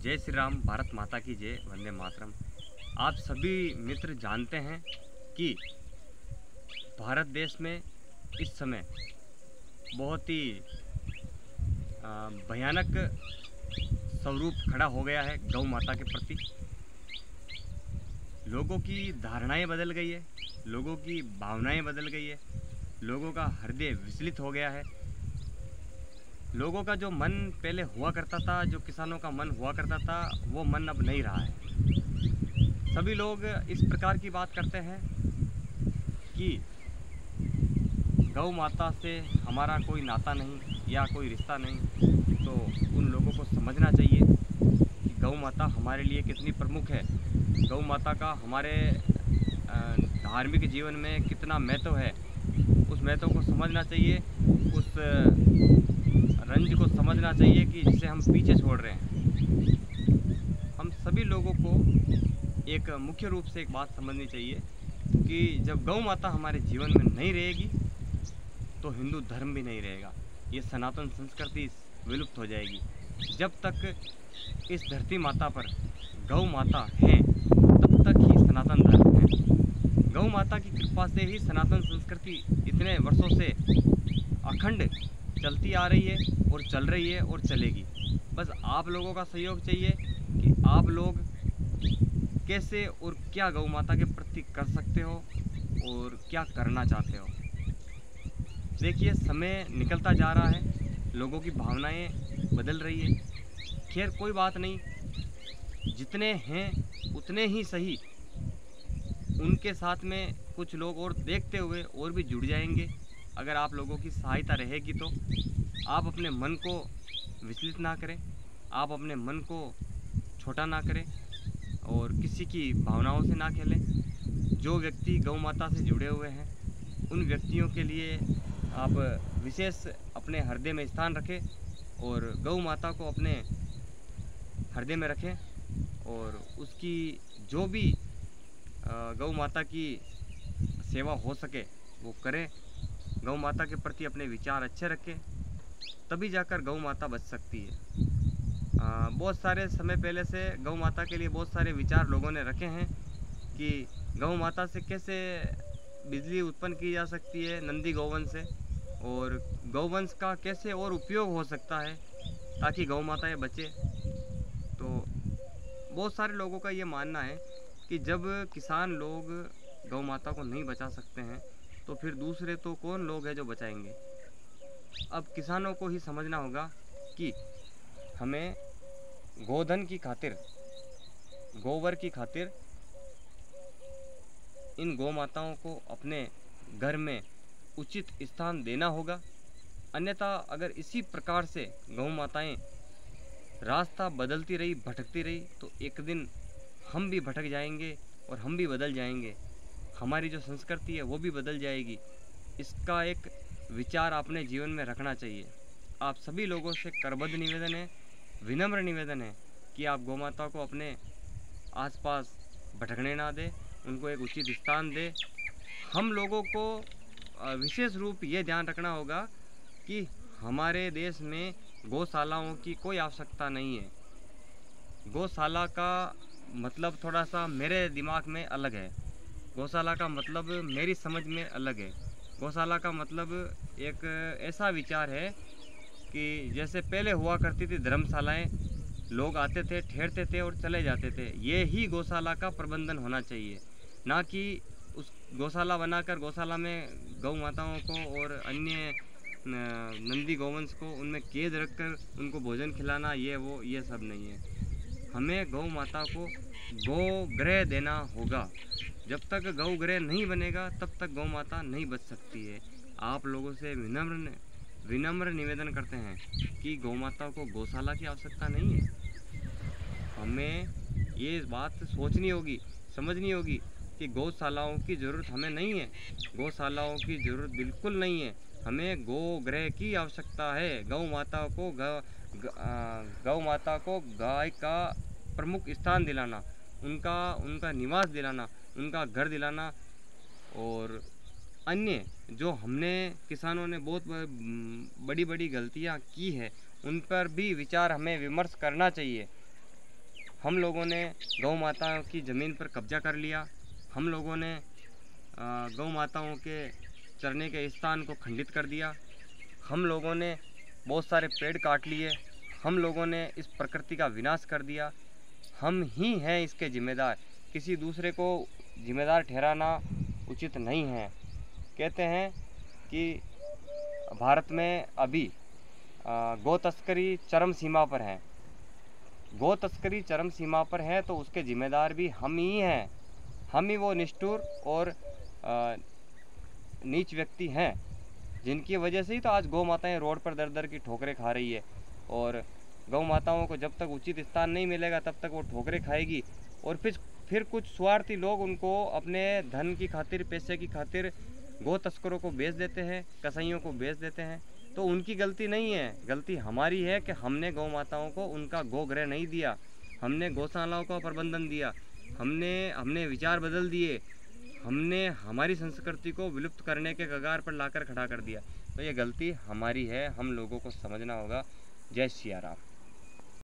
जय श्री राम, भारत माता की जय, वंदे मातरम। आप सभी मित्र जानते हैं कि भारत देश में इस समय बहुत ही भयानक स्वरूप खड़ा हो गया है गौ माता के प्रति। लोगों की धारणाएं बदल गई है, लोगों की भावनाएं बदल गई है, लोगों का हृदय विचलित हो गया है। लोगों का जो मन पहले हुआ करता था, जो किसानों का मन हुआ करता था, वो मन अब नहीं रहा है। सभी लोग इस प्रकार की बात करते हैं कि गौ माता से हमारा कोई नाता नहीं या कोई रिश्ता नहीं। तो उन लोगों को समझना चाहिए कि गौ माता हमारे लिए कितनी प्रमुख है, गौ माता का हमारे धार्मिक जीवन में कितना महत्व है। उस महत्व को समझना चाहिए, उस रंज को समझना चाहिए कि जिसे हम पीछे छोड़ रहे हैं। हम सभी लोगों को एक मुख्य रूप से एक बात समझनी चाहिए कि जब गौ माता हमारे जीवन में नहीं रहेगी तो हिंदू धर्म भी नहीं रहेगा। ये सनातन संस्कृति विलुप्त हो जाएगी। जब तक इस धरती माता पर गौ माता है तब तक ही सनातन धर्म है। गौ माता की कृपा से ही सनातन संस्कृति इतने वर्षों से अखंड चलती आ रही है और चल रही है और चलेगी। बस आप लोगों का सहयोग चाहिए कि आप लोग कैसे और क्या गौ माता के प्रति कर सकते हो और क्या करना चाहते हो। देखिए, समय निकलता जा रहा है, लोगों की भावनाएं बदल रही है। खैर कोई बात नहीं, जितने हैं उतने ही सही। उनके साथ में कुछ लोग और देखते हुए और भी जुड़ जाएंगे। अगर आप लोगों की सहायता रहेगी तो आप अपने मन को विचलित ना करें, आप अपने मन को छोटा ना करें और किसी की भावनाओं से ना खेलें। जो व्यक्ति गौ माता से जुड़े हुए हैं उन व्यक्तियों के लिए आप विशेष अपने हृदय में स्थान रखें और गौ माता को अपने हृदय में रखें और उसकी जो भी गौ माता की सेवा हो सके वो करें। गौ माता के प्रति अपने विचार अच्छे रखें, तभी जाकर गौ माता बच सकती है। बहुत सारे समय पहले से गौ माता के लिए बहुत सारे विचार लोगों ने रखे हैं कि गौ माता से कैसे बिजली उत्पन्न की जा सकती है नंदी गौवंश से, और गौवंश का कैसे और उपयोग हो सकता है ताकि गौ माता ये बचे। तो बहुत सारे लोगों का ये मानना है कि जब किसान लोग गौ माता को नहीं बचा सकते हैं तो फिर दूसरे तो कौन लोग हैं जो बचाएंगे। अब किसानों को ही समझना होगा कि हमें गोधन की खातिर, गोबर की खातिर इन गौ माताओं को अपने घर में उचित स्थान देना होगा। अन्यथा अगर इसी प्रकार से गौ माताएं रास्ता बदलती रही, भटकती रही, तो एक दिन हम भी भटक जाएंगे और हम भी बदल जाएंगे। हमारी जो संस्कृति है वो भी बदल जाएगी। इसका एक विचार अपने जीवन में रखना चाहिए। आप सभी लोगों से करबद्ध निवेदन है, विनम्र निवेदन है कि आप गौ माता को अपने आसपास भटकने ना दें, उनको एक उचित स्थान दें। हम लोगों को विशेष रूप ये ध्यान रखना होगा कि हमारे देश में गौशालाओं की कोई आवश्यकता नहीं है। गौशाला का मतलब थोड़ा सा मेरे दिमाग में अलग है, गौशाला का मतलब मेरी समझ में अलग है। गौशाला का मतलब एक ऐसा विचार है कि जैसे पहले हुआ करती थी धर्मशालाएं, लोग आते थे, ठहरते थे और चले जाते थे। ये ही गौशाला का प्रबंधन होना चाहिए, ना कि उस गौशाला बनाकर गौशाला में गौ माताओं को और अन्य नंदी गौवंश को उनमें कैद रखकर उनको भोजन खिलाना, ये सब नहीं है। हमें गौ माता को गौ गृह देना होगा। जब तक गौ गृह नहीं बनेगा तब तक गौ माता नहीं बच सकती है। आप लोगों से विनम्र निवेदन करते हैं कि गौ माता को गौशाला की आवश्यकता नहीं है। हमें ये बात सोचनी होगी, समझनी होगी कि गौशालाओं की ज़रूरत हमें नहीं है। गौशालाओं की ज़रूरत बिल्कुल नहीं है। हमें गौ गृह की आवश्यकता है। गौ माता को गाय का प्रमुख स्थान दिलाना, उनका निवास दिलाना, उनका घर दिलाना। और अन्य जो हमने किसानों ने बहुत बड़ी बड़ी गलतियां की है उन पर भी विचार हमें विमर्श करना चाहिए। हम लोगों ने गौ माताओं की ज़मीन पर कब्जा कर लिया। हम लोगों ने गौ माताओं के चरने के स्थान को खंडित कर दिया। हम लोगों ने बहुत सारे पेड़ काट लिए। हम लोगों ने इस प्रकृति का विनाश कर दिया। हम ही हैं इसके जिम्मेदार। किसी दूसरे को जिम्मेदार ठहराना उचित नहीं है। कहते हैं कि भारत में अभी गौ तस्करी चरम सीमा पर है। गौ तस्करी चरम सीमा पर है तो उसके जिम्मेदार भी हम ही हैं। हम ही वो निष्ठुर और नीच व्यक्ति हैं जिनकी वजह से ही तो आज गौ माताएँ रोड पर दर दर की ठोकरें खा रही है। और गौ माताओं को जब तक उचित स्थान नहीं मिलेगा तब तक वो ठोकरें खाएगी। और फिर कुछ स्वार्थी लोग उनको अपने धन की खातिर, पैसे की खातिर गौ तस्करों को बेच देते हैं, कसाईयों को बेच देते हैं। तो उनकी गलती नहीं है, गलती हमारी है कि हमने गौ माताओं को उनका गोगृह नहीं दिया, हमने गौशालाओं का प्रबंधन दिया, हमने विचार बदल दिए, हमने हमारी संस्कृति को विलुप्त करने के कगार पर लाकर खड़ा कर दिया। तो ये गलती हमारी है, हम लोगों को समझना होगा। जय सिया राम।